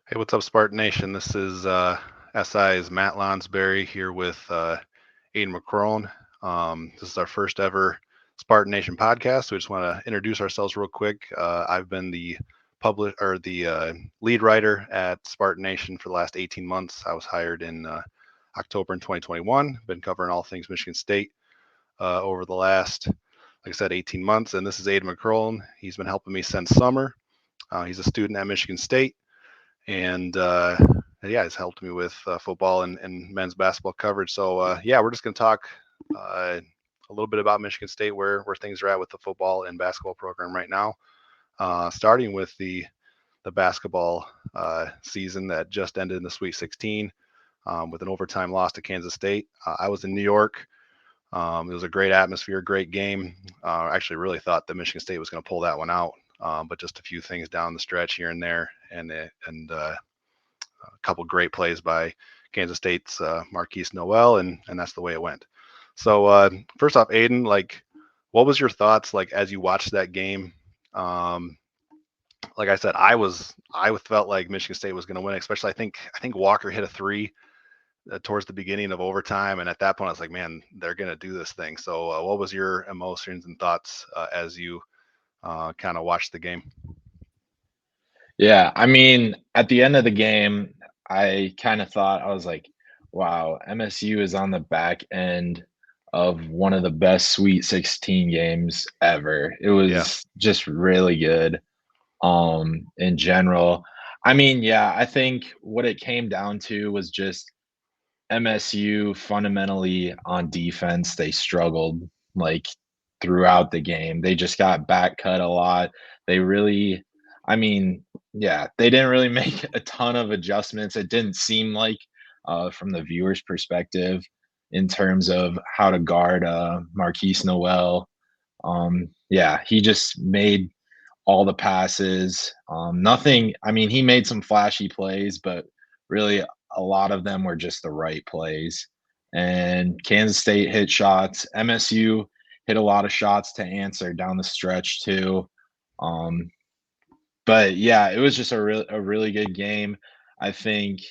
Hey, what's up, Spartan Nation? This is SI's Matt Lonsberry here with Aiden McCrone. This is our first ever Spartan Nation podcast. We just want to introduce ourselves real quick. I've been the lead writer at Spartan Nation for the last 18 months. I was hired in October in 2021. Been covering all things Michigan State over the last, like I said, 18 months. And this is Aiden McCrone. He's been helping me since summer. He's a student at Michigan State and yeah, it's helped me with football and men's basketball coverage. So yeah, we're just going to talk a little bit about Michigan State, where things are at with the football and basketball program right now. Starting with the basketball season that just ended in the Sweet 16 with an overtime loss to Kansas State. I was in New York. It was a great atmosphere, great game. I actually really thought that Michigan State was going to pull that one out, but just a few things down the stretch here and there, and a couple great plays by Kansas State's Marquise Noel, and that's the way it went. So first off, Aiden, like, what was your thoughts like as you watched that game? Um, like I said, I felt like Michigan State was going to win, especially I think Walker hit a three towards the beginning of overtime, and at that point I was like, man, they're going to do this thing. So what was your emotions and thoughts as you kind of watched the game? Yeah, I mean, at the end of the game, I kind of thought I was like, wow, MSU is on the back end of one of the best Sweet 16 games ever. It Yeah, was just really good in general. I mean, yeah, I think what it came down to was just MSU fundamentally on defense, they struggled like throughout the game. They just got back cut a lot. They really, I mean, yeah, they didn't really make a ton of adjustments. It didn't seem like, from the viewer's perspective, in terms of how to guard Marquise Noel. Yeah, he just made all the passes. Nothing, I mean, he made some flashy plays, but really a lot of them were just the right plays. And Kansas State hit shots. MSU hit a lot of shots to answer down the stretch too. Um, but yeah, it was just a really good game. I think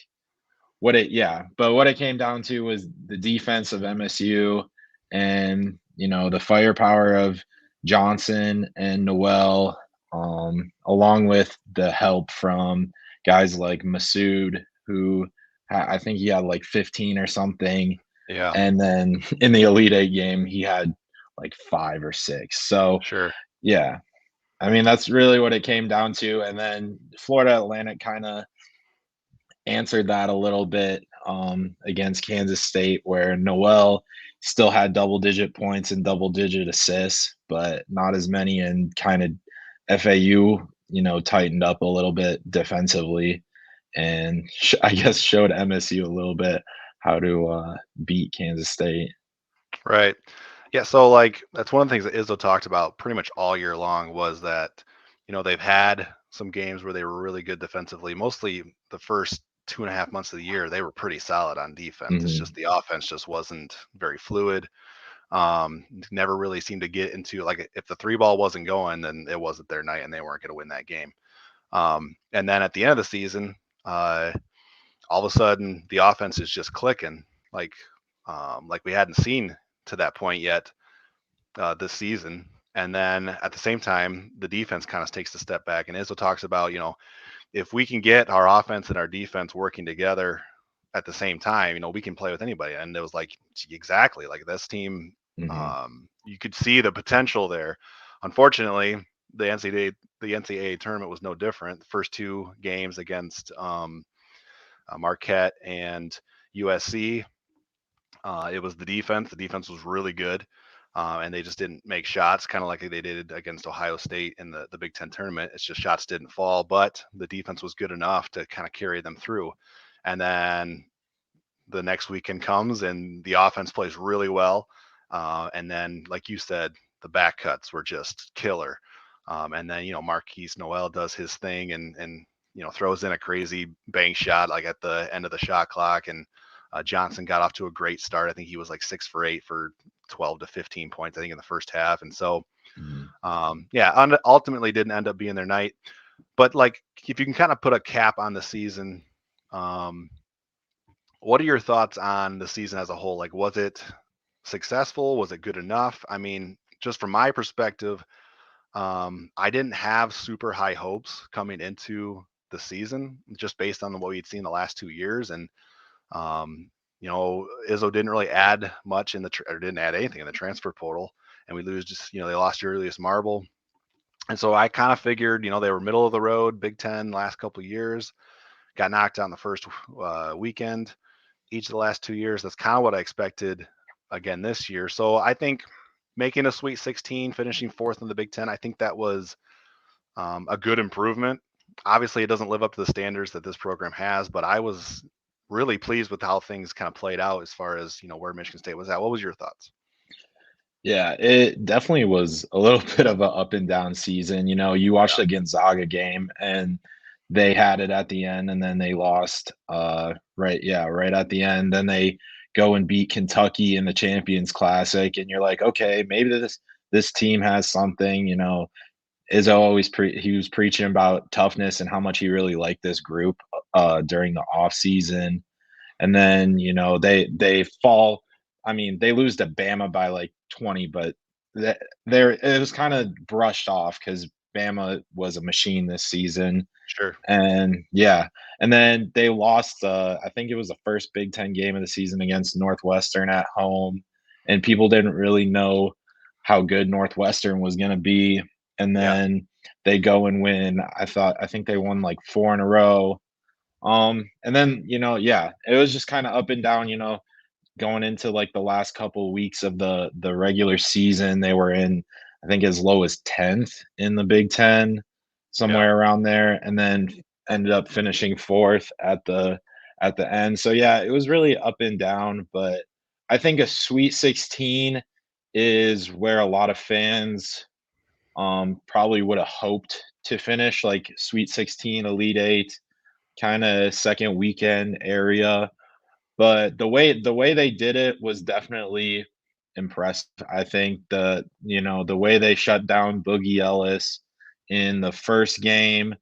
what it came down to was the defense of MSU and the firepower of Johnson and Noel, along with the help from guys like Masood, who I think he had like 15 or something, yeah, and then in the Elite Eight game he had like 5 or 6. So sure. yeah, I mean that's really what it came down to, and then Florida Atlantic kind of answered that a little bit against Kansas State, where Noel still had double digit points and double digit assists, but not as many. And kind of FAU, tightened up a little bit defensively, and I guess showed MSU a little bit how to beat Kansas State. Right. Yeah, so like that's one of the things that Izzo talked about pretty much all year long was that, they've had some games where they were really good defensively. Mostly the first 2.5 months of the year, they were pretty solid on defense. It's just Hmm. the offense just wasn't very fluid. Never really seemed to get into like if the three ball wasn't going, then it wasn't their night and they weren't going to win that game. And then at the end of the season, uh, all of a sudden the offense is just clicking like like we hadn't seen to that point yet this season. And then at the same time, the defense kind of takes a step back. And Izzo talks about, if we can get our offense and our defense working together at the same time, we can play with anybody. And it was like, exactly like this team, Hmm. you could see the potential there. Unfortunately, the NCAA tournament was no different. The first two games against Marquette and USC, it was the defense. The defense was really good, and they just didn't make shots, kind of like they did against Ohio State in the Big Ten tournament. It's just shots didn't fall, but the defense was good enough to kind of carry them through. And then the next weekend comes, and the offense plays really well. And then, like you said, the back cuts were just killer. And then Marquise Noel does his thing and throws in a crazy bank shot like at the end of the shot clock, and Johnson got off to a great start. I think he was like 6 for 8 for 12 to 15 points, I think, in the first half. And so, Hmm. yeah, ultimately didn't end up being their night. But like, if you can kind of put a cap on the season, um, what are your thoughts on the season as a whole? Like, was it successful? Was it good enough? I mean, just from my perspective, I didn't have super high hopes coming into the season, just based on what we'd seen the last 2 years. And Izzo didn't really add much or didn't add anything in the transfer portal, and we lose just they lost Julius Marble, and so I kind of figured they were middle of the road, Big Ten last couple of years, got knocked out in the first weekend each of the last 2 years. That's kind of what I expected again this year. So I think making a Sweet 16, finishing fourth in the Big Ten, I think that was a good improvement. Obviously, it doesn't live up to the standards that this program has, but I was really pleased with how things kind of played out as far as where Michigan State was at. What was your thoughts? Yeah, it definitely was a little bit of a up and down season. You watched Yeah, the Gonzaga game and they had it at the end and then they lost right at the end. Then they go and beat Kentucky in the Champions Classic and you're like, "Okay, maybe this team has something." Izzo he was preaching about toughness and how much he really liked this group during the off season. And then, they fall. I mean, they lose to Bama by like 20, but there it was kind of brushed off because Bama was a machine this season. sure. And yeah, and then they lost. I think it was the first Big Ten game of the season against Northwestern at home, and people didn't really know how good Northwestern was going to be. And Yeah, then they go and win. I think they won like four in a row. And then, yeah, it was just kind of up and down, going into like the last couple of weeks of the regular season. They were in, I think, as low as 10th in the Big Ten, yeah, somewhere around there, and then ended up finishing fourth at the end. So yeah, it was really up and down, but I think a Sweet 16 is where a lot of fans probably would have hoped to finish, like Sweet 16, Elite 8 kind of second weekend area. But the way they did it was definitely impressive. I think the way they shut down Boogie Ellis in the first game,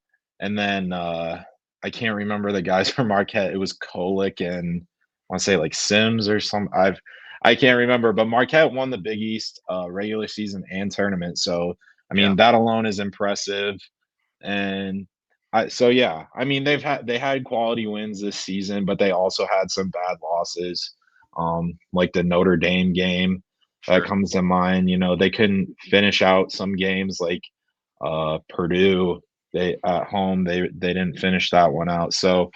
and then I can't remember the guys from Marquette. It was Kolick and I want to say like Sims or some. I can't remember, but Marquette won the Big East regular season and tournament. So I yeah, mean that alone is impressive. And so yeah, I mean they had quality wins this season, but they also had some bad losses. Like the Notre Dame game that sure. comes to mind. They couldn't finish out some games like Purdue. They at home they didn't finish that one out. So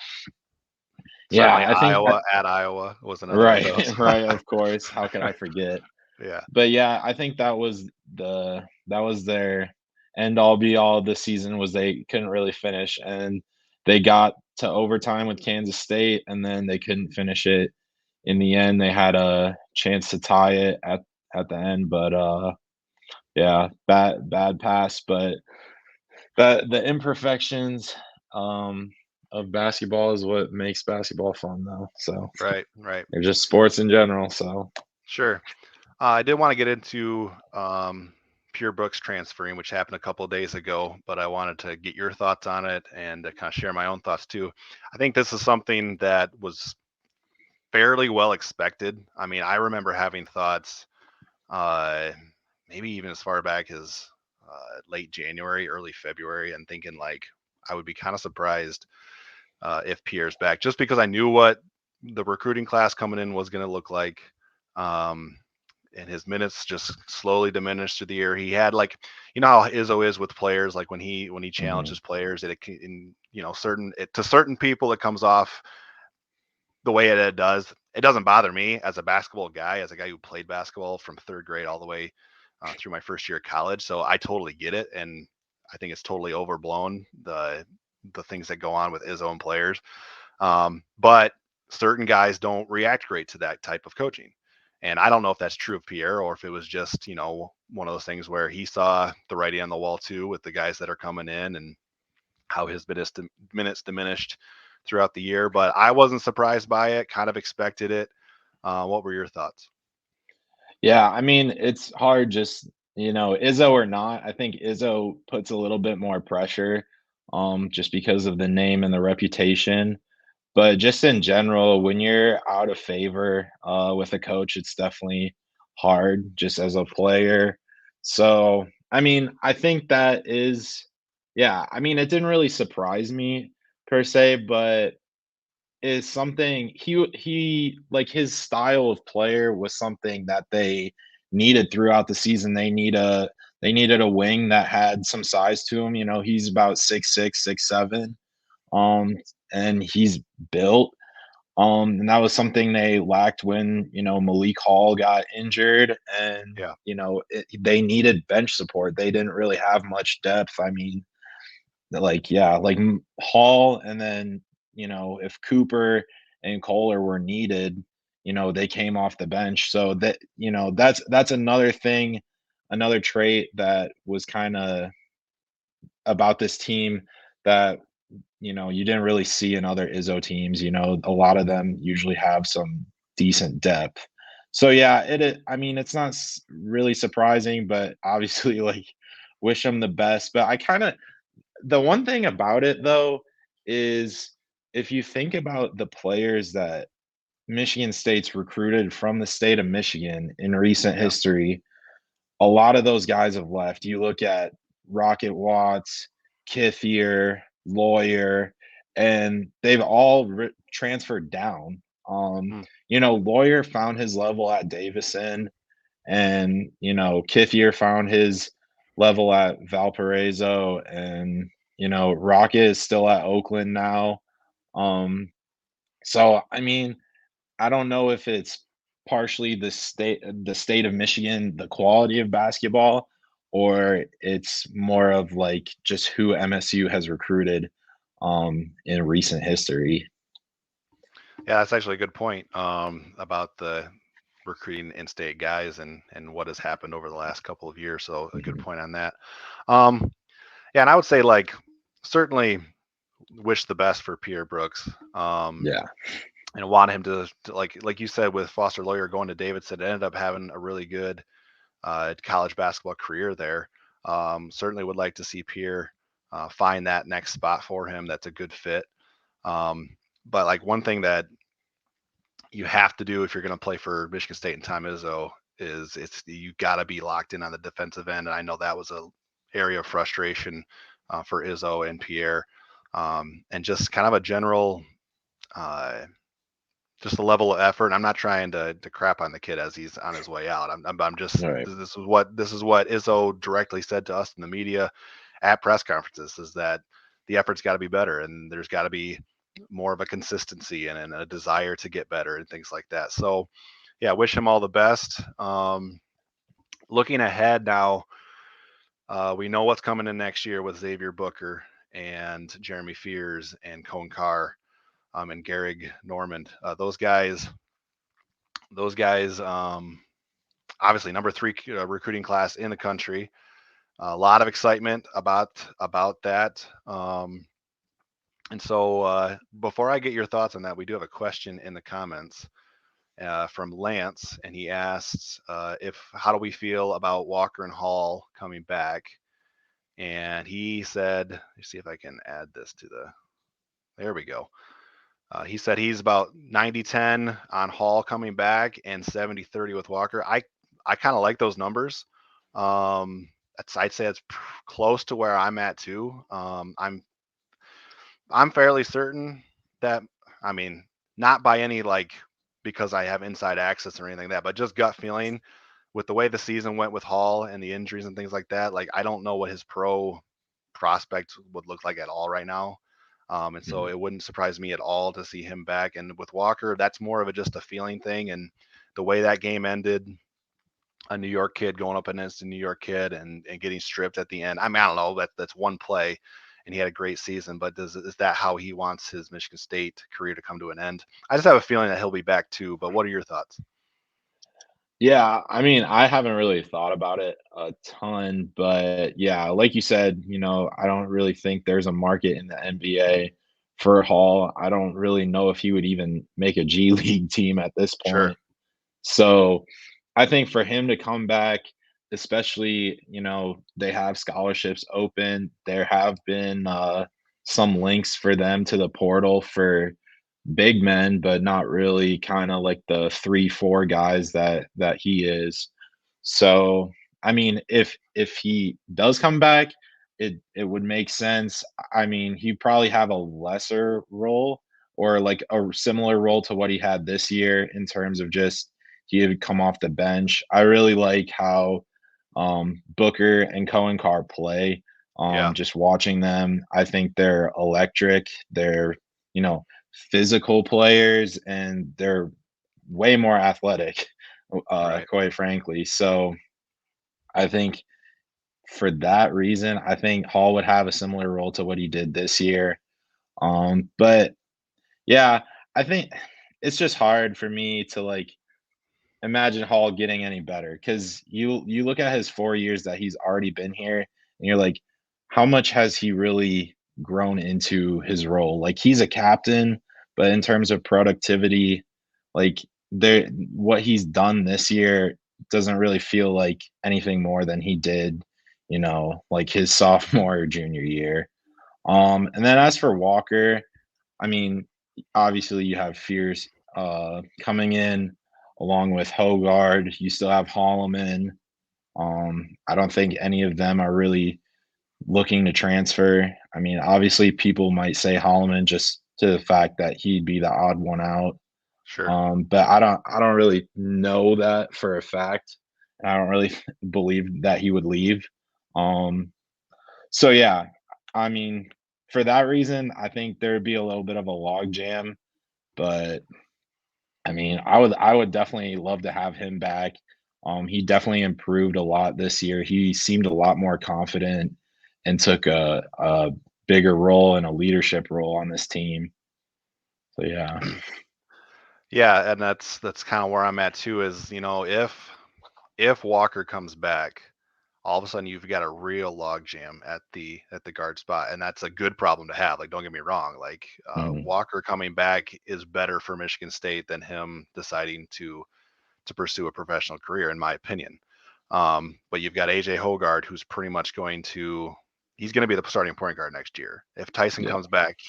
yeah, Certainly, I think Iowa at Iowa was another one of right, those. right, of course. How could I forget? Yeah, But yeah, I think that was their end all be all this season was they couldn't really finish and they got to overtime with Kansas State and then they couldn't finish it. In the end, they had a chance to tie it at the end, but yeah, bad pass, but the imperfections um of basketball is what makes basketball fun though. So right, right, they're just sports in general, so sure. I did want to get into Pierre Brooks transferring, which happened a couple of days ago, but I wanted to get your thoughts on it and to kind of share my own thoughts too. I think this is something that was fairly well expected. I mean, I remember having thoughts, uh, maybe even as far back as late January, early February, and thinking like I would be kind of surprised if Pierre's back, just because I knew what the recruiting class coming in was going to look like. Um, and his minutes just slowly diminished through the year. He had like, how Izzo is with players. Like when he mhm, challenges players, to certain people, it comes off the way it does. It doesn't bother me as a basketball guy, as a guy who played basketball from third grade all the way through my first year of college. So I totally get it, and I think it's totally overblown the things that go on with Izzo and players. But certain guys don't react great to that type of coaching. And I don't know if that's true of Pierre or if it was just, one of those things where he saw the writing on the wall too with the guys that are coming in and how his minutes diminished throughout the year. But I wasn't surprised by it, kind of expected it. What were your thoughts? yeah, I mean, it's hard just, Izzo or not. I think Izzo puts a little bit more pressure just because of the name and the reputation. But just in general, when you're out of favor with a coach, it's definitely hard just as a player. So, I mean, I think that is, yeah, I mean, it didn't really surprise me per se, but is something he like his style of player was something that they needed throughout the season. They needed a wing that had some size to him. You know, he's about 6'6", 6'7", um, and he's built. And that was something they lacked when, you know, Malik Hall got injured and, Yeah. you know, they needed bench support. They didn't really have much depth. I mean, like, yeah, like Hall, and then, you know, if Cooper and Kohler were needed, you know, they came off the bench. So that, you know, that's another thing, another trait that was kind of about this team that, you know, you didn't really see in other Izzo teams. You know, a lot of them usually have some decent depth. So yeah, I mean, it's not really surprising, but obviously, like, wish them the best. But I kind of the one thing about it though is if you think about the players that Michigan State's recruited from the state of Michigan in recent Yeah. history, a lot of those guys have left. You look at Rocket Watts, Kithier, Lawyer, and they've all transferred down. Mm. You know, Lawyer found his level at Davison, and you know, Kithier found his level at Valparaiso, and you know, Rocket is still at Oakland now. Um, so I mean, I don't know if it's partially the state of Michigan, the quality of basketball, or it's more of like just who MSU has recruited in recent history. Yeah, that's actually a good point about the recruiting in-state guys and what has happened over the last couple of years. So a good Mhm. point on that. Um, yeah, and I would say like certainly wish the best for Pierre Brooks. Yeah. And want him to like you said with Foster Lawyer going to Davidson, ended up having a really good college basketball career there. Certainly would like to see Pierre find that next spot for him. That's a good fit. Um, but like one thing that you have to do if you're going to play for Michigan State and Tom Izzo is it's you got to be locked in on the defensive end, and I know that was a area of frustration for Izzo and Pierre, and just kind of a general. Just a level of effort. I'm not trying to crap on the kid as he's on his way out. I'm just All right. this is what Izzo directly said to us in the media at press conferences is that the effort's got to be better and there's got to be more of a consistency and a desire to get better and things like that. So yeah, wish him all the best. Looking ahead now, we know what's coming in next year with Xavier Booker and Jeremy Fears and Cone Carr and Gehrig Normand. Those guys, obviously number three recruiting class in the country. A lot of excitement about that. And so, before I get your thoughts on that, we do have a question in the comments from Lance, and he asks if how do we feel about Walker and Hall coming back? And he said, let's see if I can add this to the. There we go. He said he's about 90-10 on Hall coming back and 70-30 with Walker. I kind of like those numbers. I'd say it's close to where I'm at too. I'm fairly certain that I mean not by any like because I have inside access or anything like that, but just gut feeling with the way the season went with Hall and the injuries and things like that. Like I don't know what his pro prospect would look like at all right now. And so Mhm. it wouldn't surprise me at all to see him back. And with Walker, that's more of just a feeling thing. And the way that game ended, a New York kid going up against a New York kid and getting stripped at the end. I mean, I don't know. That's one play, and he had a great season. But is that how he wants his Michigan State career to come to an end? I just have a feeling that he'll be back too. But what are your thoughts? Yeah, I mean, I haven't really thought about it a ton, but yeah, like you said, you know, I don't really think there's a market in the NBA for Hall. I don't really know if he would even make a G League team at this Sure. point. So I think for him to come back, especially, you know, they have scholarships open. There have been some links for them to the portal for big men, but not really kind of like the 3, 4 guys that he is. So, I mean, if he does come back, it would make sense. I mean, he'd probably have a lesser role or like a similar role to what he had this year in terms of just he would come off the bench. I really like how Booker and Cohen Carr play. Yeah, Just watching them, I think they're electric. They're, you know, physical players and they're way more athletic, right. quite frankly. So I think for that reason, I think Hall would have a similar role to what he did this year. But yeah, I think it's just hard for me to like imagine Hall getting any better because you look at his 4 years that he's already been here, and you're like, how much has he really grown into his role? Like he's a captain, but in terms of productivity, like there what he's done this year doesn't really feel like anything more than he did, like his sophomore or junior year. And then as for Walker, I mean, obviously you have Fierce coming in along with Hogard. You still have Holloman. I don't think any of them are really looking to transfer. I mean, obviously people might say Holloman just to the fact that he'd be the odd one out. Sure. But I don't really know that for a fact. I don't really believe that he would leave. Um, so yeah, I mean, for that reason, I think there'd be a little bit of a log jam, but I mean, I would definitely love to have him back. He definitely improved a lot this year. He seemed a lot more confident and took a bigger role and a leadership role on this team. So yeah. Yeah, and that's kind of where I'm at too. Is if Walker comes back, all of a sudden you've got a real logjam at the guard spot, and that's a good problem to have. Like, don't get me wrong. Like, Mhm. Walker coming back is better for Michigan State than him deciding to pursue a professional career, in my opinion. But you've got AJ Hogard, who's pretty much he's going to be the starting point guard next year. If Tyson Yeah. comes back,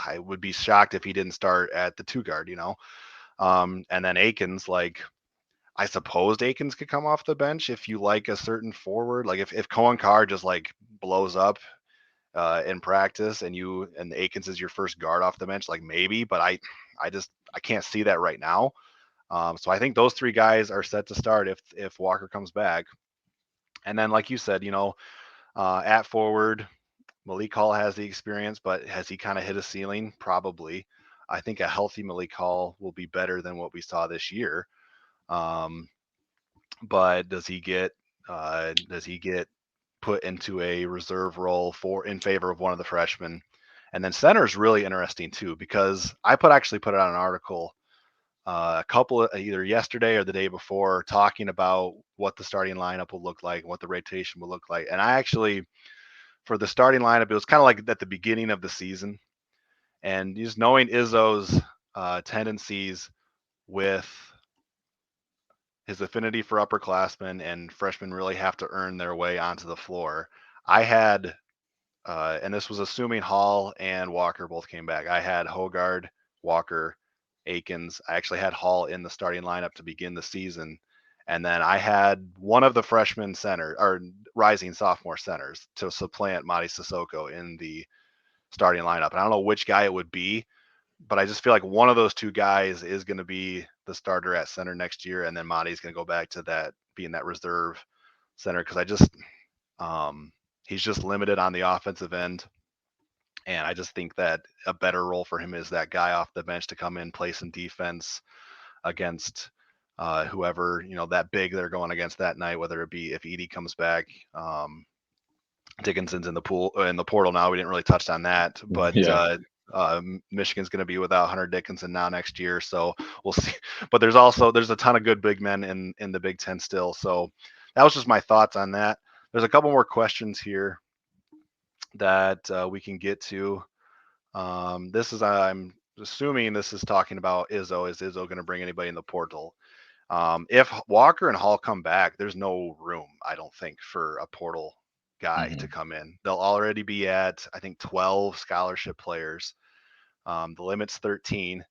I would be shocked if he didn't start at the two guard. And then Akins, like, I suppose Akins could come off the bench if you like a certain forward. Like if Cohen Carr just like blows up in practice and Akins is your first guard off the bench, like maybe, but I can't see that right now. So I think those three guys are set to start if Walker comes back. And then, like you said, at forward, Malik Hall has the experience, but has he kind of hit a ceiling? Probably. I think a healthy Malik Hall will be better than what we saw this year. Um, but does he get put into a reserve role for in favor of one of the freshmen? And then center is really interesting too because actually put it on an article a couple of either yesterday or the day before talking about what the starting lineup will look like, what the rotation will look like. And I actually for the starting lineup, it was kind of like at the beginning of the season, and just knowing Izzo's tendencies with his affinity for upperclassmen and freshmen really have to earn their way onto the floor. I had, and this was assuming Hall and Walker both came back. I had Hogard, Walker, Akins. I actually had Hall in the starting lineup to begin the season. And then I had one of the freshman center or rising sophomore centers to supplant Madi Sissoko in the starting lineup. And I don't know which guy it would be, but I just feel like one of those two guys is going to be the starter at center next year, and then Monty's going to go back to that being that reserve center because um, he's just limited on the offensive end, and I just think that a better role for him is that guy off the bench to come in, play some defense against whoever that big they're going against that night, whether it be if Edie comes back. Dickinson's in the portal now. We didn't really touch on that, but Yeah. Michigan's going to be without Hunter Dickinson now next year, so we'll see. But there's a ton of good big men in the Big Ten still. So that was just my thoughts on that. There's a couple more questions here that we can get to. I'm assuming this is talking about Izzo. Is Izzo going to bring anybody in the portal? If Walker and Hall come back, there's no room, I don't think, for a portal guy to Mhm. come in. They'll already be at, I think, 12 scholarship players. The limit's 13.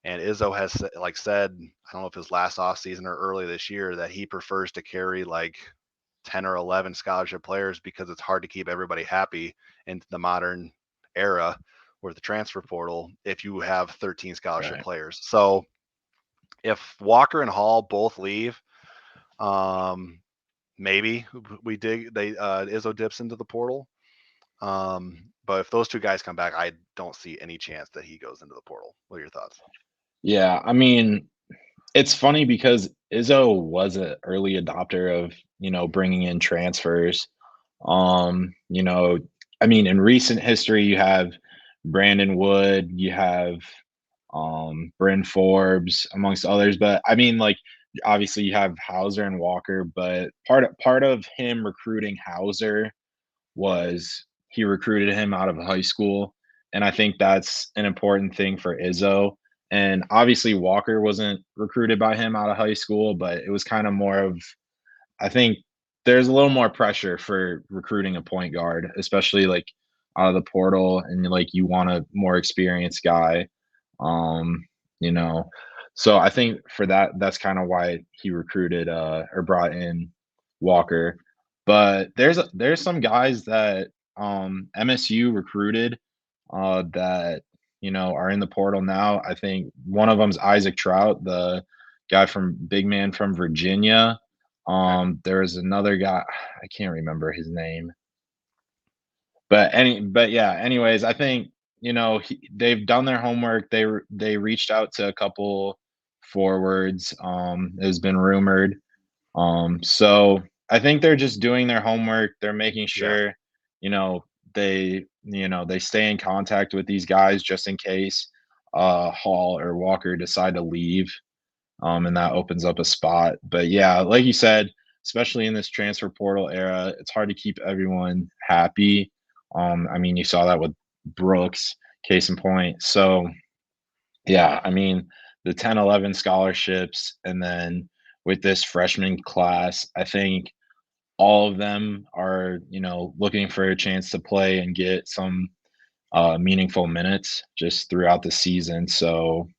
And Izzo has like said, I don't know if his last off season or early this year, that he prefers to carry like 10 or 11 scholarship players because it's hard to keep everybody happy in the modern era with the transfer portal if you have 13 scholarship Right. players. So if Walker and Hall both leave, um, maybe Izzo dips into the portal. But if those two guys come back, I don't see any chance that he goes into the portal. What are your thoughts? Yeah, I mean, it's funny because Izzo was an early adopter of, bringing in transfers. You know, I mean, in recent history, you have Brandon Wood, you have Bryn Forbes, amongst others. But I mean, like, obviously you have Hauser and Walker, but part of him recruiting Hauser was he recruited him out of high school. And I think that's an important thing for Izzo. And obviously Walker wasn't recruited by him out of high school, but it was kind of more of, I think there's a little more pressure for recruiting a point guard, especially like out of the portal, and like you want a more experienced guy. Um, you know. So I think for that's kind of why he recruited or brought in Walker. But there's some guys that MSU recruited that are in the portal now. I think one of them's Isaac Trout, the guy from big man from Virginia. Okay. There was another guy, I can't remember his name. But yeah, anyways, I think, they've done their homework. They reached out to a couple forwards. It has been rumored. So I think they're just doing their homework. They're making Yeah. sure, they stay in contact with these guys just in case Hall or Walker decide to leave. And that opens up a spot. But yeah, like you said, especially in this transfer portal era, it's hard to keep everyone happy. I mean, you saw that with Brooks, case in point. So yeah, I mean, the 10, 11 scholarships, and then with this freshman class, I think all of them are, looking for a chance to play and get some meaningful minutes just throughout the season. So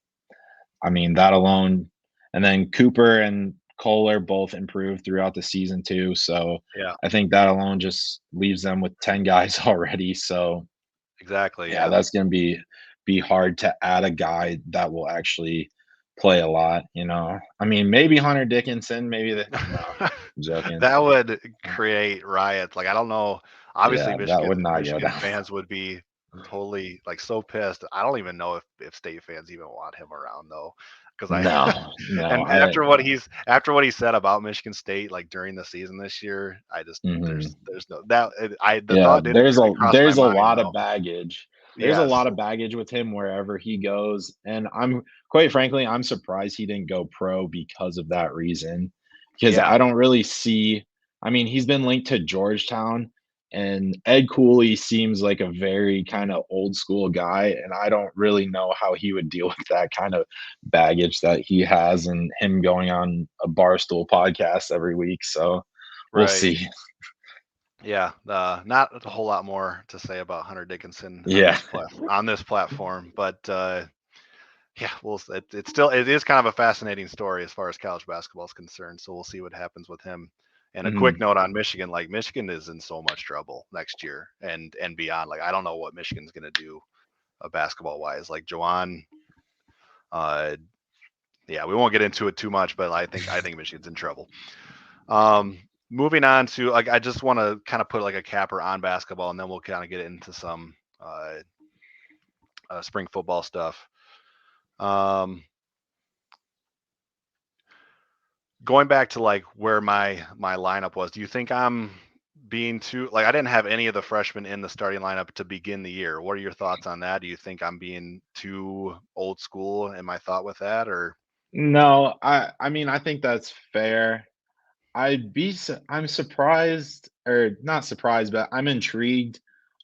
I mean, that alone, and then Cooper and Kohler both improved throughout the season too. So Yeah. I think that alone just leaves them with 10 guys already. So Exactly. yeah, Yeah. that's gonna be hard to add a guy that will actually play a lot, you know. I mean, maybe Hunter Dickinson, maybe the no, I'm joking. That would create riots. Like I don't know. Obviously, Yeah, that would Michigan not go Michigan down. fans would be totally like so pissed. I don't even know if state fans even want him around though, because I No, no, and after what he said about Michigan State like during the season this year, I just mhm. there's no that I the Yeah, thought didn't really cross my there's a mind lot of though. baggage. There's a Yes. lot of baggage with him wherever he goes, and I'm quite frankly, I'm surprised he didn't go pro because of that reason. Because Yeah. I don't really see, I mean, he's been linked to Georgetown, and Ed Cooley seems like a very kind of old school guy, and I don't really know how he would deal with that kind of baggage that he has, and him going on a Barstool podcast every week. So we'll Right. see. Yeah, not a whole lot more to say about Hunter Dickinson on Yeah. this platform, but yeah, it is kind of a fascinating story as far as college basketball is concerned. So we'll see what happens with him. And a quick Mhm. note on Michigan, like Michigan is in so much trouble next year and beyond. Like I don't know what Michigan's going to do basketball wise. Like Joanne, uh, yeah, we won't get into it too much, but I think Michigan's in trouble. Moving on to like I just want to kind of put like a capper on basketball, and then we'll kind of get into some spring football stuff. Um, Going back to like where my lineup was, do you think I'm being too like I didn't have any of the freshmen in the starting lineup to begin the year? What are your thoughts on that? Do you think I'm being too old school in my thought with that, or No, I mean, I think that's fair. I'm surprised, or not surprised, but I'm intrigued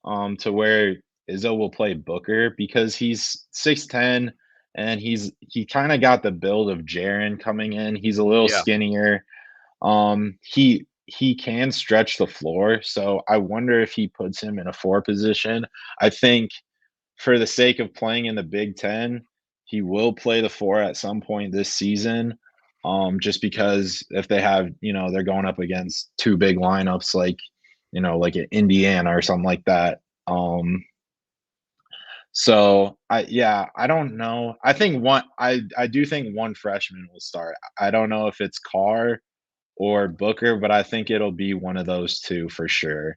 to where Izzo will play Booker because he's 6'10", and he kind of got the build of Jaren coming in. He's a little yeah, skinnier. he can stretch the floor. So I wonder if he puts him in a 4 position. I think for the sake of playing in the Big Ten, he will play the 4 at some point this season. Just because if they have, they're going up against 2 big lineups like, like at Indiana or something like that. So I don't know. I do think one freshman will start. I don't know if it's Carr or Booker, but I think it'll be one of those 2 for sure.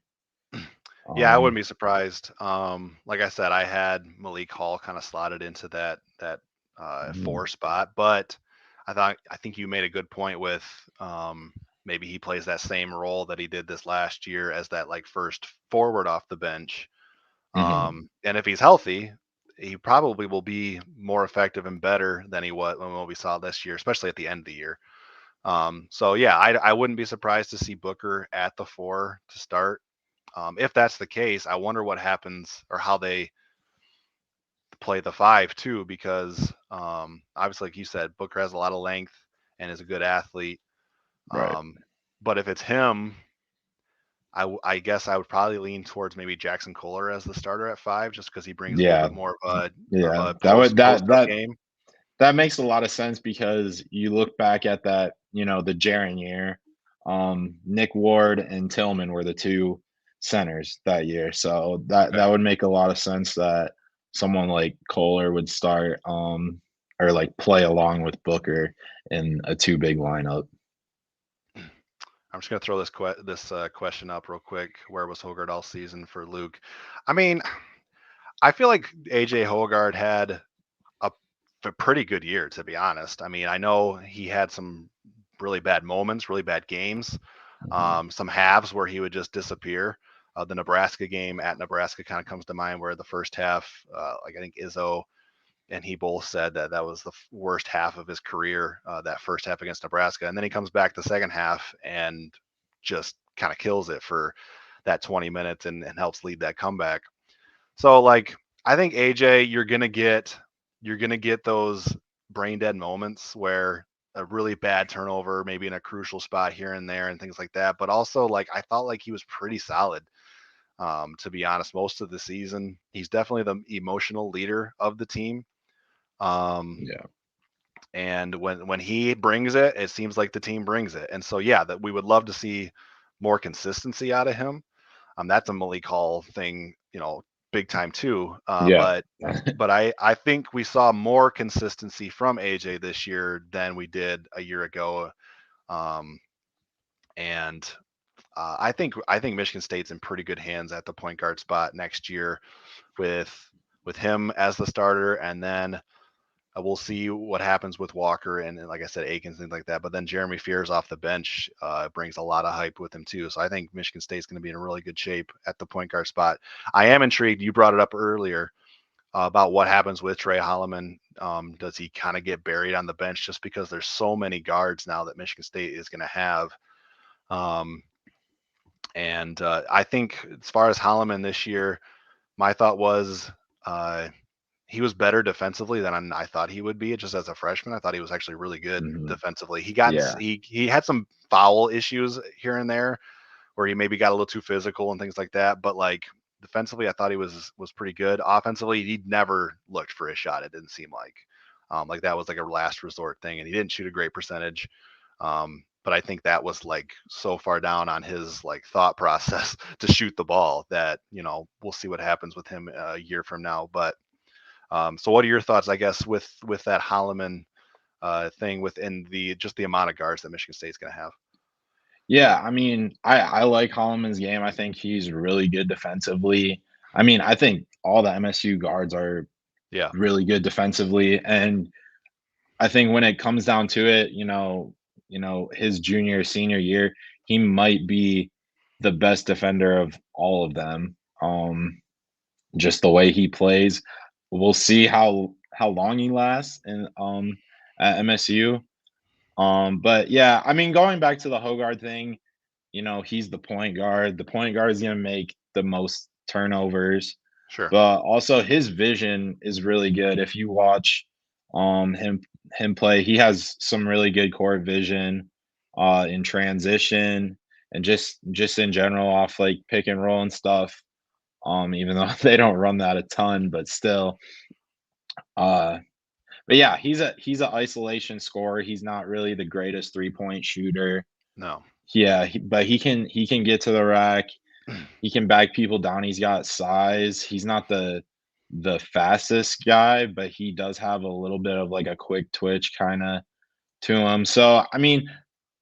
Yeah, I wouldn't Um, be surprised. Like I said, I had Malik Hall kind of slotted into that mhm, 4 spot, but I think you made a good point with maybe he plays that same role that he did this last year as that like first forward off the bench. mhm, And if he's healthy, he probably will be more effective and better than he was when what we saw this year, especially at the end of the year. So yeah, I wouldn't be surprised to see Booker at the 4 to start. If that's the case, I wonder what happens or how they play the 5 too, because obviously, like you said, Booker has a lot of length and is a good athlete. right. Um, but if it's him, I guess I would probably lean towards maybe Jackson Kohler as the starter at 5, just because he brings a little Yeah, bit more of yeah. a That would post up that game. that makes a lot of sense because you look back at that, the Jaren year, Nick Ward and Tillman were the 2 centers that year. So that Okay. would make a lot of sense that someone like Kohler would start, or like play along with Booker in a 2 big lineup. I'm just gonna throw this question up real quick. Where was Hogard all season for Luke? I mean, I feel like AJ Hogard had a, a pretty good year, to be honest. I mean, I know he had some really bad moments, really bad games, Mhm, some halves where he would just disappear. The Nebraska game at Nebraska kind of comes to mind, where the first half, like I think Izzo and he both said that that was the worst half of his career, that first half against Nebraska. And then he comes back the second half and just kind of kills it for that 20 minutes and helps lead that comeback. So like I think AJ, you're gonna get those brain dead moments where a really bad turnover, maybe in a crucial spot here and there and things like that. But also like I felt like he was pretty solid. To be honest, most of the season, he's definitely the emotional leader of the team. Um, yeah. and when he brings it, it seems like the team brings it. And so yeah, that we would love to see more consistency out of him. That's a Malik Hall thing, big time too. Yeah. But I think we saw more consistency from AJ this year than we did a year ago. Um, and I think Michigan State's in pretty good hands at the point guard spot next year with with him as the starter, and then we'll see what happens with Walker and like I said, Aikens, things like that. But then Jeremy Fears off the bench brings a lot of hype with him too. So I think Michigan State's going to be in really good shape at the point guard spot. I am intrigued. You brought it up earlier about what happens with Trey Holloman. Does he kind of get buried on the bench just because there's so many guards now that Michigan State is going to have? Um, and I think as far as Holloman this year, my thought was uh, he was better defensively than I thought he would be. Just as a freshman, I thought he was actually really good Mhm, defensively. He got yeah. he had some foul issues here and there where he maybe got a little too physical and things like that. But like defensively, I thought he was pretty good. Offensively, he never looked for a shot. It didn't seem like that was like a last resort thing, and he didn't shoot a great percentage. But I think that was like so far down on his like thought process to shoot the ball that we'll see what happens with him a year from now. But so what are your thoughts, I guess, with that Holloman thing within the just the amount of guards that Michigan State's going to have? Yeah, I mean, I like Holloman's game. I think he's really good defensively. I mean, I think all the MSU guards are Yeah, really good defensively, and I think when it comes down to it, his junior senior year, he might be the best defender of all of them. Just the way he plays. We'll see how long he lasts in at MSU. But yeah, I mean, going back to the Hogard thing, he's the point guard. The point guard is going to make the most turnovers, sure. but also his vision is really good. If you watch him play, he has some really good court vision in transition, and just in general off like pick and roll and stuff. Even though they don't run that a ton, but still. Uh, but yeah, he's a isolation scorer. He's not really the greatest 3-point shooter. No. Yeah, but he can get to the rack. He can back people down. He's got size. He's not the fastest guy, but he does have a little bit of like a quick twitch kind of to him. So I mean,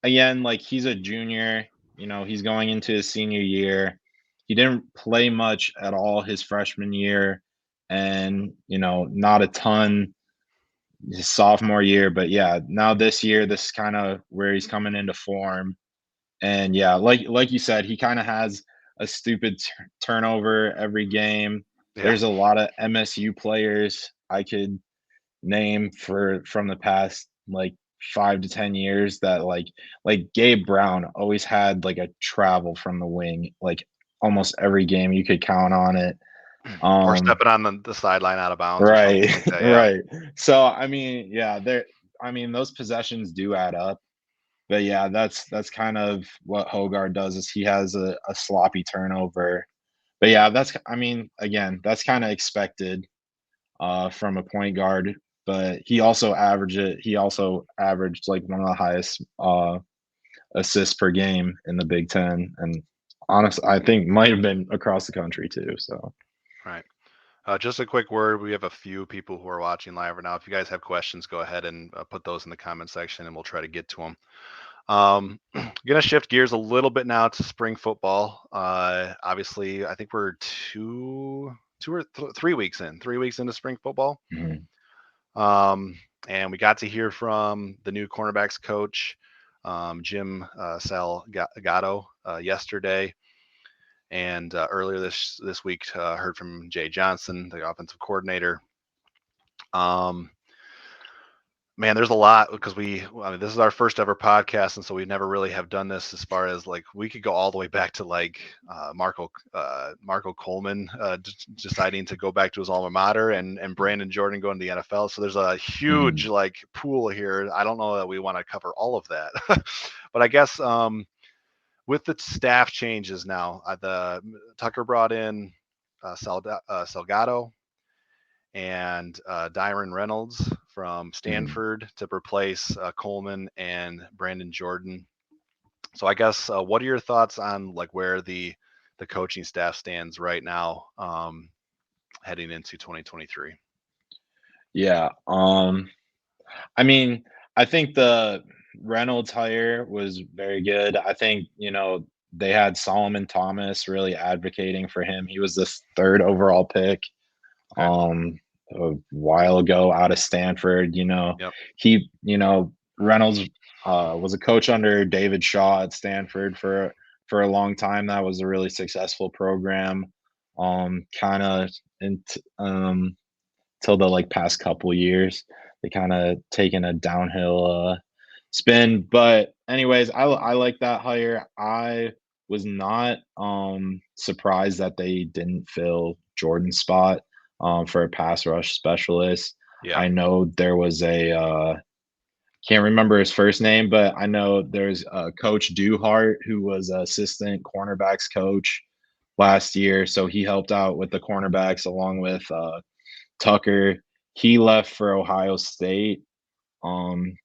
again, like he's a junior. He's going into his senior year. He didn't play much at all his freshman year, and not a ton his sophomore year. But yeah, now this year, this is kind of where he's coming into form. And yeah, like you said, he kind of has a stupid turnover every game. Yeah. There's a lot of MSU players I could name from the past like 5 to 10 years that like Gabe Brown always had like a travel from the wing, like almost every game you could count on it. Or Um, stepping on the sideline out of bounds or something right, like that. Yeah. right. So I mean, yeah, those possessions do add up. But yeah, that's kind of what Hogarth does is he has a sloppy turnover. But yeah, again, that's kind of expected from a point guard. But he also averaged like one of the highest assists per game in the Big Ten, and honestly, I think might have been across the country too. So Right. Just a quick word. We have a few people who are watching live right now. If you guys have questions, go ahead and put those in the comment section, and we'll try to get to them. Gonna shift gears a little bit now to spring football. Obviously, I think we're 3 weeks in. 3 weeks into spring football. mhm. And we got to hear from the new cornerbacks coach, Jim Salgado, yesterday. And earlier this week, heard from Jay Johnson, the offensive coordinator. Um, Man, there's a lot because this is our first ever podcast, and so we never really have done this as far as like we could go all the way back to like Marco Coleman deciding to go back to his alma mater, and Brandon Jordan going to the NFL. So there's a huge like pool here. I don't know that we want to cover all of that, but I guess with the staff changes now, the Tucker brought in Salgado and Dyron Reynolds from Stanford to replace Coleman and Brandon Jordan. So I guess what are your thoughts on like where the coaching staff stands right now, heading into 2023? Yeah, I mean, I think the Reynolds hire was very good. I think, they had Solomon Thomas really advocating for him. He was the third overall pick Okay. A while ago out of Stanford. Yep. Reynolds was a coach under David Shaw at Stanford for a long time. That was a really successful program. Kind of till the like past couple years, they kind of taken a downhill spin. But anyways, I like that hire. I was not surprised that they didn't fill Jordan's spot for a pass rush specialist. Yeah. I know there was a can't remember his first name, but I know there's Coach Duhart who was assistant cornerbacks coach last year, so he helped out with the cornerbacks along with Tucker. He left for Ohio State.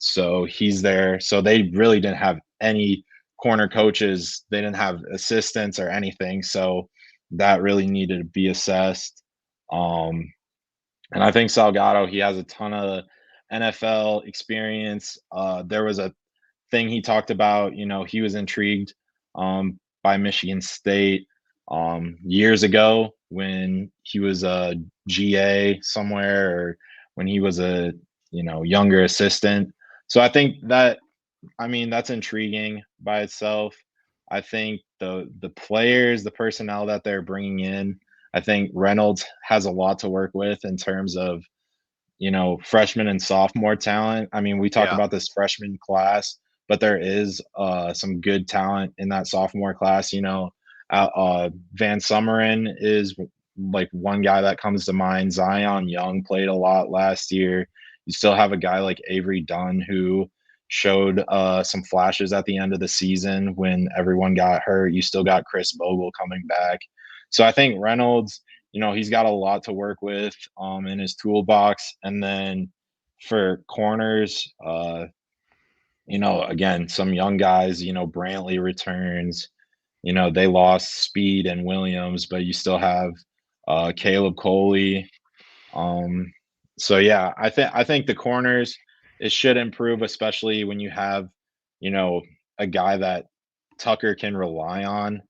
So he's there. So they really didn't have any corner coaches. They didn't have assistants or anything. So that really needed to be assessed. And I think Salgado, he has a ton of NFL experience. There was a thing he talked about, he was intrigued by Michigan State years ago when he was a GA somewhere or when he was a younger assistant. So I think that's intriguing by itself. I think the players, the personnel that they're bringing in, I think Reynolds has a lot to work with in terms of freshman and sophomore talent. I mean, we talk Yeah. about this freshman class, but there is some good talent in that sophomore class. Van Summeren is like one guy that comes to mind. Zion Young played a lot last year. You still have a guy like Avery Dunn who showed some flashes at the end of the season when everyone got hurt. You still got Chris Bogle coming back. So I think Reynolds, he's got a lot to work with in his toolbox. And then for corners, again, some young guys, Brantley returns. They lost Speed and Williams, but you still have Caleb Coley. Um, so yeah, I think the corners, it should improve, especially when you have, you know, a guy that Tucker can rely on,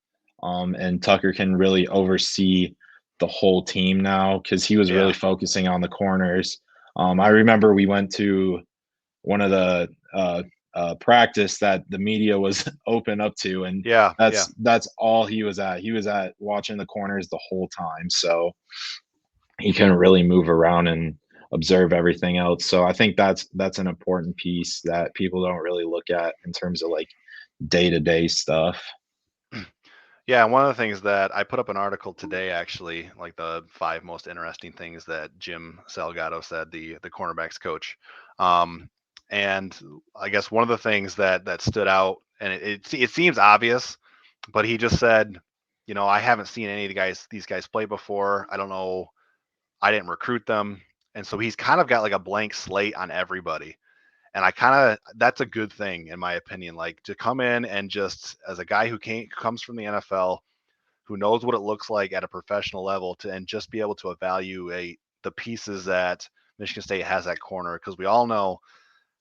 and Tucker can really oversee the whole team now because he was really Yeah. focusing on the corners. I remember we went to one of the practice that the media was open up to, and Yeah. Yeah. that's all he was at. He was at watching the corners the whole time. So he couldn't really move around and observe everything else. So I think that's an important piece that people don't really look at in terms of like day-to-day stuff. Yeah, one of the things that I put up an article today, actually, like the 5 most interesting things that Jim Salgado said, the cornerbacks coach. Um, and I guess one of the things that stood out, and it seems obvious, but he just said, I haven't seen any of these guys play before. I don't know. I didn't recruit them, and so he's kind of got like a blank slate on everybody. And that's a good thing in my opinion. Like to come in and just as a guy who comes from the NFL, who knows what it looks like at a professional level and just be able to evaluate the pieces that Michigan State has at corner because we all know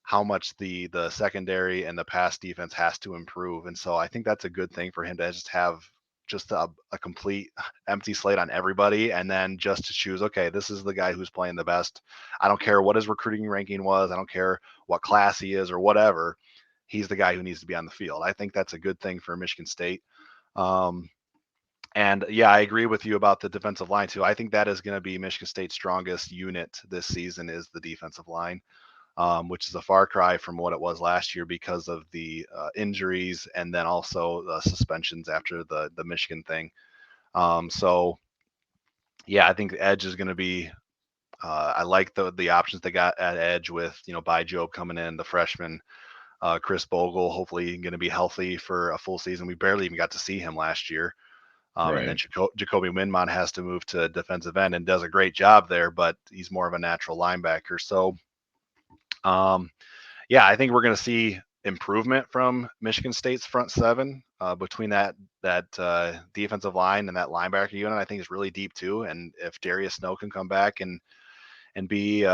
how much the secondary and the pass defense has to improve. And so I think that's a good thing for him to just have just a complete empty slate on everybody and then just to choose, okay, this is the guy who's playing the best. I don't care what his recruiting ranking was. I don't care what class he is or whatever. He's the guy who needs to be on the field. I think that's a good thing for Michigan State. Um, and yeah, I agree with you about the defensive line too. I think that is going to be Michigan State's strongest unit this season is the defensive line, which is a far cry from what it was last year because of the injuries and then also the suspensions after the Michigan thing. So yeah, I think the edge is going to be. I like the options they got at edge with By Job coming in, the freshman, Chris Bogle, hopefully going to be healthy for a full season. We barely even got to see him last year. And then Right. Jacoby Winmon has to move to defensive end and does a great job there, but he's more of a natural linebacker. So, um, yeah, I think we're going to see improvement from Michigan State's front seven between that defensive line and that linebacker unit. I think is really deep too. And if Darius Snow can come back and be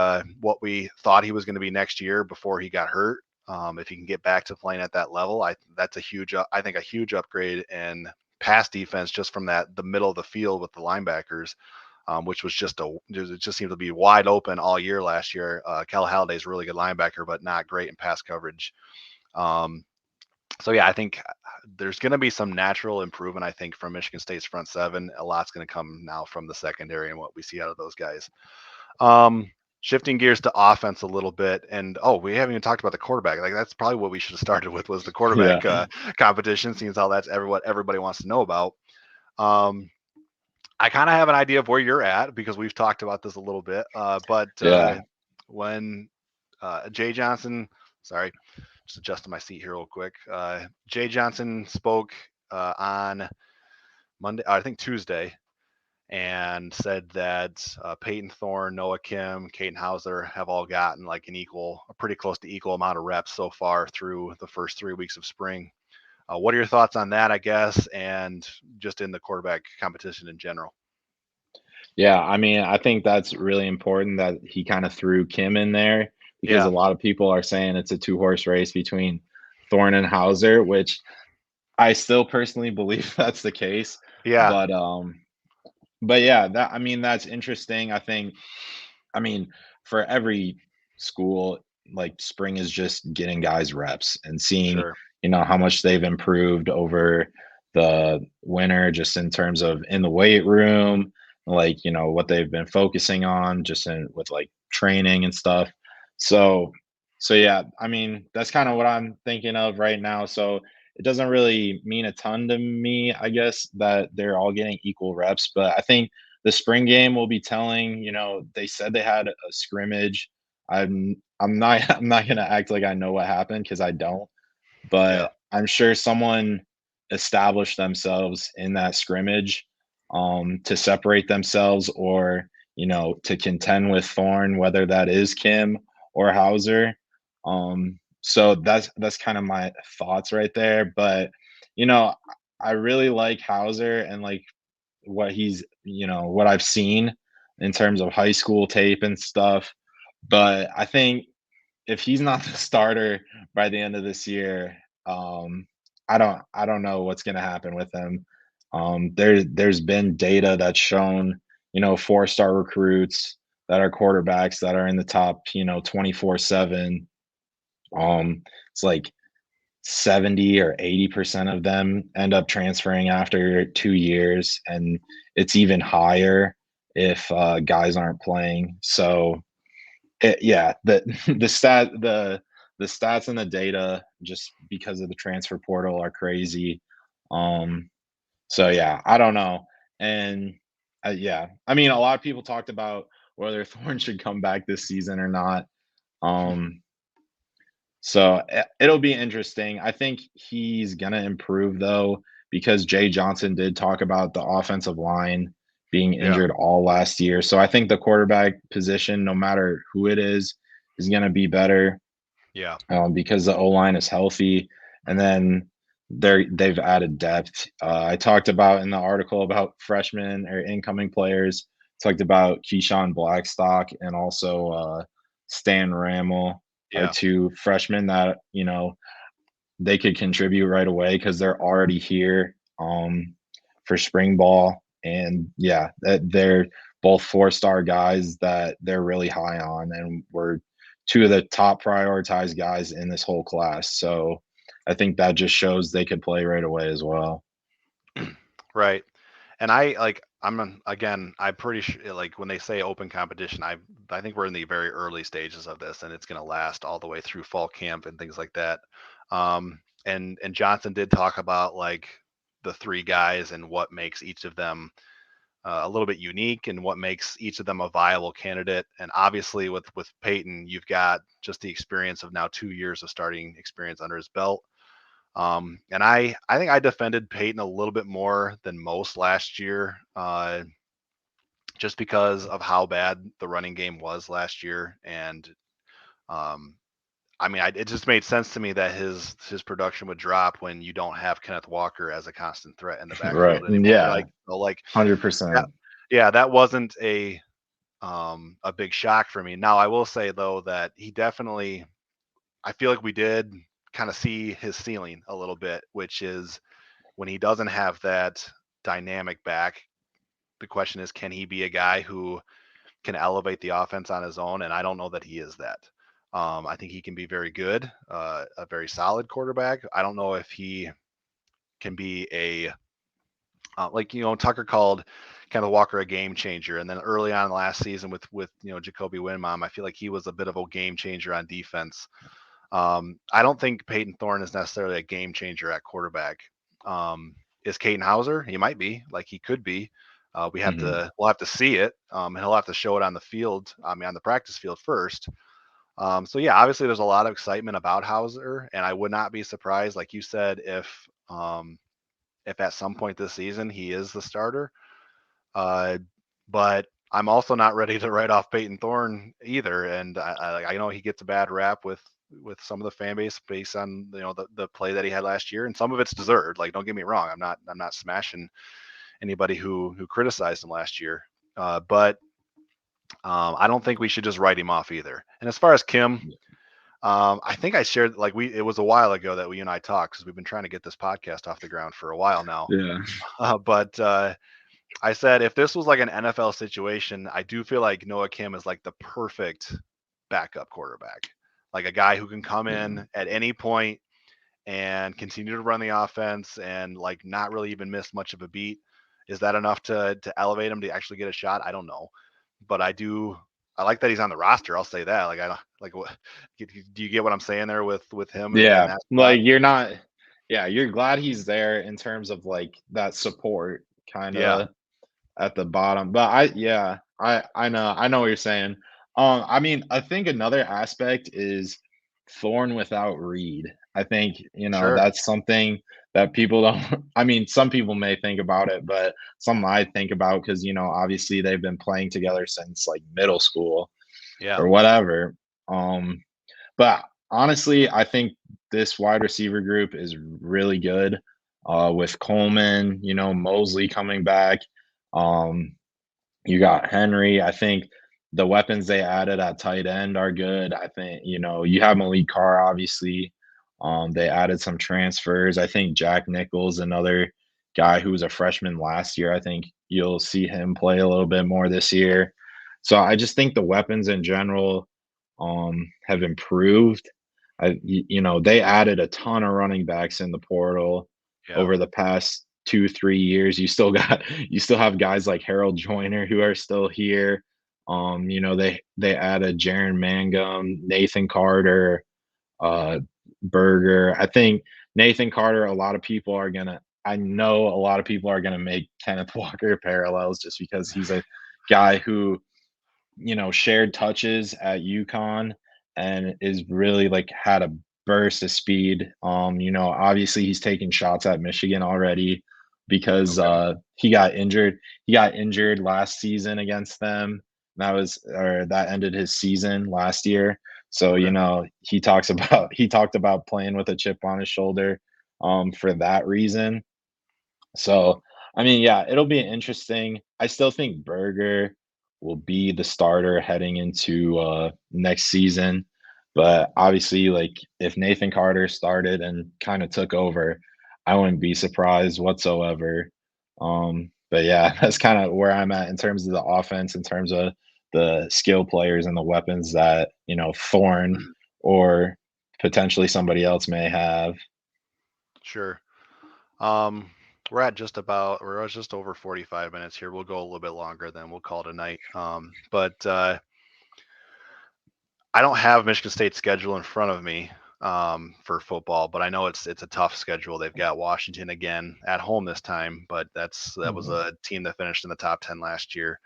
what we thought he was going to be next year before he got hurt, if he can get back to playing at that level, that's a huge, I think, a huge upgrade in pass defense just from the middle of the field with the linebackers, which was it just seemed to be wide open all year last year. Cal Halliday's a really good linebacker, but not great in pass coverage. Um, so yeah, I think there's going to be some natural improvement. I think from Michigan State's front seven, a lot's going to come now from the secondary and what we see out of those guys. Um, Shifting gears to offense a little bit, and we haven't even talked about the quarterback. Like that's probably what we should have started with was the Yeah. quarterback competition, since how that's what everybody wants to know about. Um, I kind of have an idea of where you're at because we've talked about this a little bit. But Yeah. when Jay Johnson, sorry, just adjusting my seat here real quick. Jay Johnson spoke on Monday, I think Tuesday, and said that Peyton Thorne, Noah Kim, Caden Hauser have all gotten like a pretty close to equal amount of reps so far through the first 3 weeks of spring. What are your thoughts on that, I guess, and just in the quarterback competition in general? Yeah, I mean, I think that's really important that he kind of threw Kim in there because a Yeah, lot of people are saying it's a two-horse race between Thorne and Hauser, which I still personally believe that's the case. yeah, But yeah, that I mean that's interesting. I mean, for every school, like spring is just getting guys reps and seeing, sure. how much they've improved over the winter, just in terms of in the weight room, like, what they've been focusing on just with like training and stuff. So, yeah, I mean, that's kind of what I'm thinking of right now. So it doesn't really mean a ton to me, I guess, that they're all getting equal reps, but I think the spring game will be telling. They said they had a scrimmage, I'm not I'm not gonna act like I know what happened because I don't. Yeah. But I'm sure someone established themselves in that scrimmage to separate themselves or to contend with Thorne, whether that is Kim or Hauser. So that's kind of my thoughts right there. But you know, I really like Hauser and like what he's what I've seen in terms of high school tape and stuff. But I think if he's not the starter by the end of this year, um, I don't know what's gonna happen with him. There's been data that's shown, 4-star recruits that are quarterbacks that are in the top, 24/7. It's like 70 or 80% of them end up transferring after 2 years, and it's even higher if guys aren't playing. So yeah, the the stats and the data just because of the transfer portal are crazy. Um, so yeah, I don't know, and yeah, I mean, a lot of people talked about whether Thorne should come back this season or not. Um, so it'll be interesting. I think he's gonna improve though, because Jay Johnson did talk about the offensive line being Yeah. injured all last year. So I think the quarterback position, no matter who it is gonna be better Yeah. because the O line is healthy, and then they've added depth. I talked about in the article about freshmen or incoming players. Talked about Keyshawn Blackstock and also Stan Rammel are Yeah. two freshmen that they could contribute right away because they're already here for spring ball, and yeah, they're both 4-star guys that they're really high on, and we're two of the top prioritized guys in this whole class. So I think that just shows they could play right away as well. Right. And I'm pretty sure like when they say open competition, I think we're in the very early stages of this and it's going to last all the way through fall camp and things like that. And Johnson did talk about like the three guys and what makes each of them a little bit unique and what makes each of them a viable candidate. And obviously with Peyton, you've got just the experience of now 2 years of starting experience under his belt. And I think I defended Peyton a little bit more than most last year, just because of how bad the running game was last year. And um, I mean, it just made sense to me that his production would drop when you don't have Kenneth Walker as a constant threat in the Right. backfield anymore. Yeah. Like, so like that, 100%. yeah, that wasn't a big shock for me. Now I will say though that he definitely, I feel like we did kind of see his ceiling a little bit, which is when he doesn't have that dynamic back, the question is, can he be a guy who can elevate the offense on his own? And I don't know that he is that. I think he can be very good, a very solid quarterback. I don't know if he can be Tucker called Kenneth Walker a game changer, and then early on last season with Jacoby Winmom, I feel like he was a bit of a game changer on defense. I don't think Peyton Thorne is necessarily a game changer at quarterback. Is Caden Hauser? He might be, like he could be. Hmm. We'll have to see it. And he'll have to show it on the field. I mean, on the practice field first. So yeah, obviously there's a lot of excitement about Hauser, and I would not be surprised, like you said, if at some point this season he is the starter. Uh, but I'm also not ready to write off Peyton Thorne either, and I know he gets a bad rap with some of the fan base based on the play that he had last year, and some of it's deserved. Like, don't get me wrong, I'm not smashing anybody who criticized him last year, but I don't think we should just write him off either. And as far as Kim, I think I shared like it was a while ago that you and I talked because we've been trying to get this podcast off the ground for a while now. Yeah. But I said if this was like an NFL situation, I do feel like Noah Kim is like the perfect backup quarterback, like a guy who can come Yeah. in at any point and continue to run the offense and like not really even miss much of a beat. Is that enough to elevate him to actually get a shot? I don't know, but I do. I like that he's on the roster. I'll say that. Like I don't like what. Do you get what I'm saying there with him in Yeah. that spot? Like you're not. Yeah, you're glad he's there in terms of like that support kind Yeah, of at the bottom. But I know what you're saying. I mean, I think another aspect is Thorn without Reed. I think, Sure. that's something that people don't I mean, some people may think about it, but something I think about because, obviously they've been playing together since like middle school Yeah. or whatever. Um, but honestly, I think this wide receiver group is really good. With Coleman, Mosley coming back. Um, you got Henry. I think the weapons they added at tight end are good. I think, you have Malik Carr, obviously. They added some transfers. I think Jack Nichols, another guy who was a freshman last year. I think you'll see him play a little bit more this year. So I just think the weapons in general have improved. They added a ton of running backs in the portal Yeah. over the past 2, 3 years. You still have guys like Harold Joyner who are still here. They added Jaron Mangum, Nathan Carter, uh, Berger. I think Nathan Carter. I know a lot of people are gonna make Kenneth Walker parallels just because he's a guy who shared touches at UConn and is really like had a burst of speed. Obviously he's taking shots at Michigan already because Okay. he got injured. He got injured last season against them. That ended his season last year. So, Okay. he talked about playing with a chip on his shoulder for that reason. So, I mean, yeah, it'll be interesting. I still think Berger will be the starter heading into next season. But obviously, like if Nathan Carter started and kind of took over, I wouldn't be surprised whatsoever. But yeah, that's kind of where I'm at in terms of the offense, in terms of the skill players and the weapons that, Thorne or potentially somebody else may have. Sure. Um, we're at just over 45 minutes here. We'll go a little bit longer, then we'll call it a night. But I don't have Michigan State's schedule in front of me for football, but I know it's a tough schedule. They've got Washington again at home this time, but that was Mhm. a team that finished in the top 10 last year.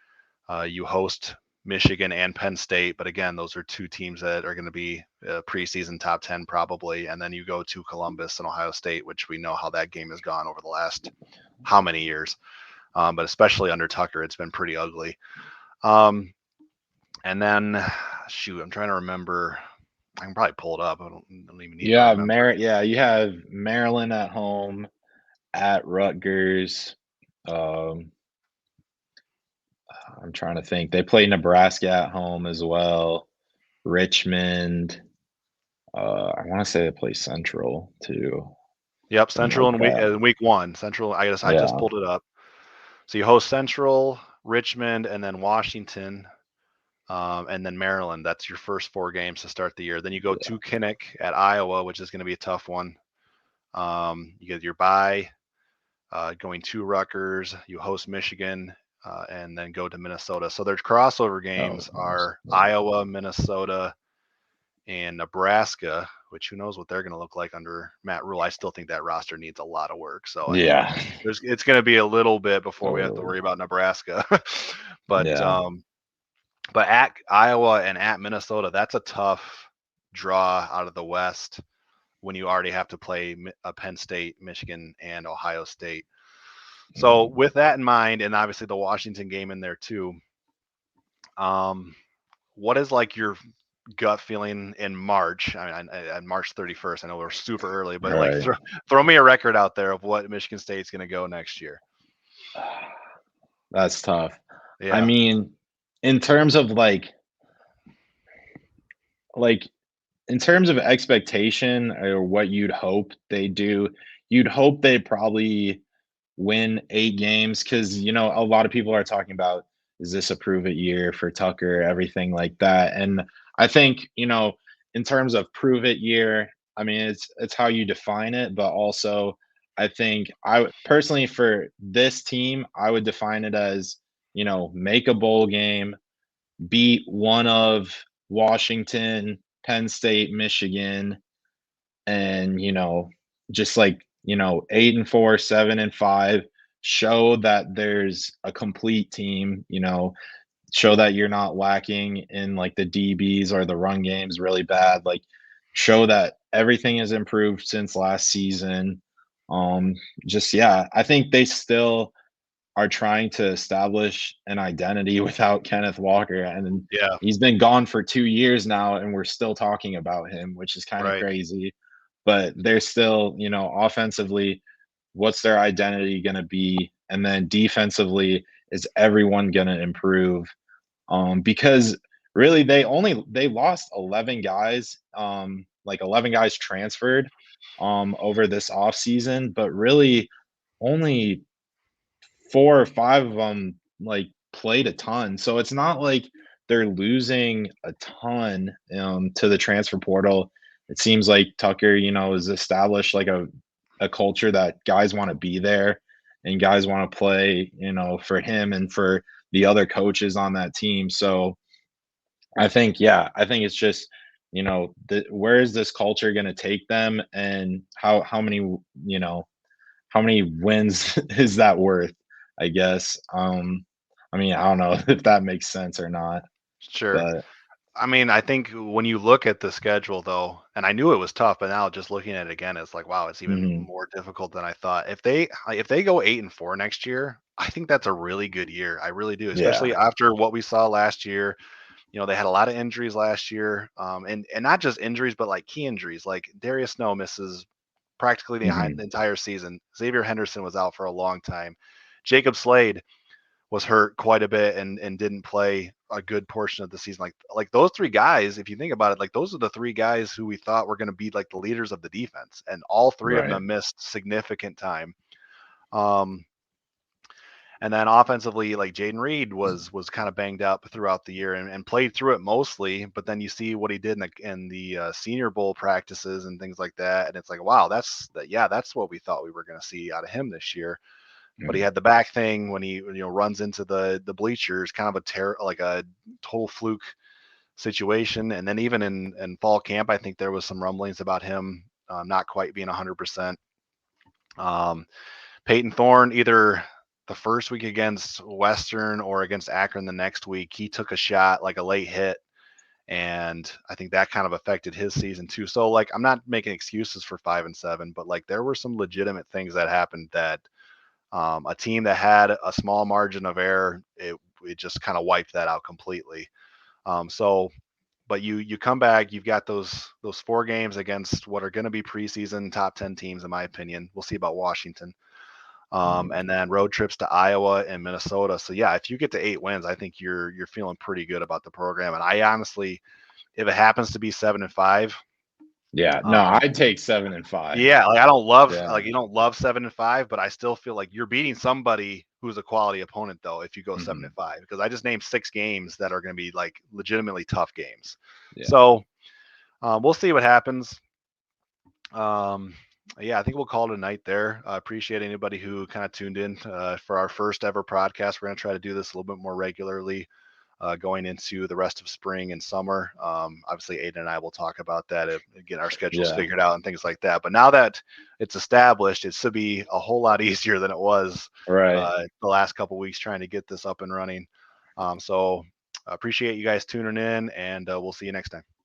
You host Michigan and Penn State, but again, those are two teams that are going to be preseason top 10 probably. And then you go to Columbus and Ohio State, which we know how that game has gone over the last how many years. But especially under Tucker, it's been pretty ugly. Um, and then, shoot, I'm trying to remember. I can probably pull it up. I don't even need to remember. You have Maryland at home, at Rutgers. Um, I'm trying to think. They play Nebraska at home as well. Richmond. I want to say they play Central too, Yep, something Central like in that. week one. Central. I just Yeah, pulled it up. So you host Central, Richmond, and then Washington, and then Maryland. That's your first four games to start the year. Then you go yeah, to Kinnick at Iowa, which is going to be a tough one. You get your bye, going to Rutgers. You host Michigan, and then go to Minnesota. So their crossover that was games nice. are Yeah, Iowa, Minnesota, and Nebraska. Which who knows what they're going to look like under Matt Rule. I still think that roster needs a lot of work. So I mean, yeah, it's going to be a little bit before we have to totally. worry about Nebraska. but Yeah, but at Iowa and at Minnesota, that's a tough draw out of the West when you already have to play Penn State, Michigan, and Ohio State. So mhm. with that in mind, and obviously the Washington game in there too, um, what is like your gut feeling in March? I mean, on March 31st. I know we're super early, but like Right. throw me a record out there of what Michigan State's going to go next year. That's tough. I Yeah, mean, in terms of like in terms of expectation or what you'd hope they do, you'd hope they probably win 8 games because, a lot of people are talking about, is this a prove it year for Tucker, everything like that. And I think, in terms of prove it year, I mean, it's how you define it, but also I think personally for this team, I would define it as, make a bowl game, beat one of Washington, Penn State, Michigan, and just like 8-4, 7-5, show that there's a complete team. show that you're not lacking in like the DBs or the run games really bad. Like show that everything has improved since last season. Um, just yeah, I think they still are trying to establish an identity without Kenneth Walker, and Yeah, he's been gone for 2 years now, and we're still talking about him, which is kind of right. crazy. But they're still, offensively, what's their identity going to be? And then defensively, is everyone going to improve? Because really they lost 11 guys, like 11 guys transferred over this offseason, but really only 4 or 5 of them like played a ton. So it's not like they're losing a ton to the transfer portal. It seems like Tucker, has established like a culture that guys want to be there and guys want to play, for him and for the other coaches on that team. So I think it's just, where is this culture going to take them, and how many, how many wins is that worth, I guess. I mean, I don't know if that makes sense or not, Sure. but I mean, I think when you look at the schedule though, and I knew it was tough, but now just looking at it again, it's like, wow, it's even mhm, more difficult than I thought. If they go 8-4 next year, I think that's a really good year. I really do, yeah, especially after what we saw last year. They had a lot of injuries last year, and not just injuries, but like key injuries. Like Darius Snow misses practically the mhm, entire season. Xavier Henderson was out for a long time. Jacob Slade was hurt quite a bit and didn't play a good portion of the season. Like those three guys, if you think about it, like those are the three guys who we thought were going to be like the leaders of the defense, and all three of right, them missed significant time. Um, and then offensively, like Jaden Reed was kind of banged up throughout the year and played through it mostly. But then you see what he did in the Senior Bowl practices and things like that, and it's like, wow, that's what we thought we were going to see out of him this year. But he mhm, had the back thing when he runs into the bleachers, kind of like a total fluke situation. And then even in fall camp, I think there was some rumblings about him not quite being 100%. Um, Peyton Thorne, either the first week against Western or against Akron the next week, he took a shot, like a late hit, and I think that kind of affected his season too. So like, I'm not making excuses for 5-7, but like there were some legitimate things that happened that a team that had a small margin of error, it just kind of wiped that out completely. So, but you come back, you've got those 4 games against what are going to be preseason top 10 teams, in my opinion. We'll see about Washington, mhm, and then road trips to Iowa and Minnesota. So yeah, if you get to 8 wins, I think you're feeling pretty good about the program. And I honestly, if it happens to be 7-5, yeah. No, um, I'd take 7 and 5. yeah, like I don't love Yeah, like you don't love 7-5, but I still feel like you're beating somebody who's a quality opponent though if you go seven mhm, and five because I just named 6 games that are going to be like legitimately tough games. yeah, So we'll see what happens. Um, yeah, I think we'll call it a night there. I appreciate anybody who kind of tuned in for our first ever podcast. We're going to try to do this a little bit more regularly going into the rest of spring and summer. Obviously, Aiden and I will talk about that, get our schedules yeah, figured out and things like that. But now that it's established, it should be a whole lot easier than it was right. the last couple weeks trying to get this up and running. So I appreciate you guys tuning in, and we'll see you next time.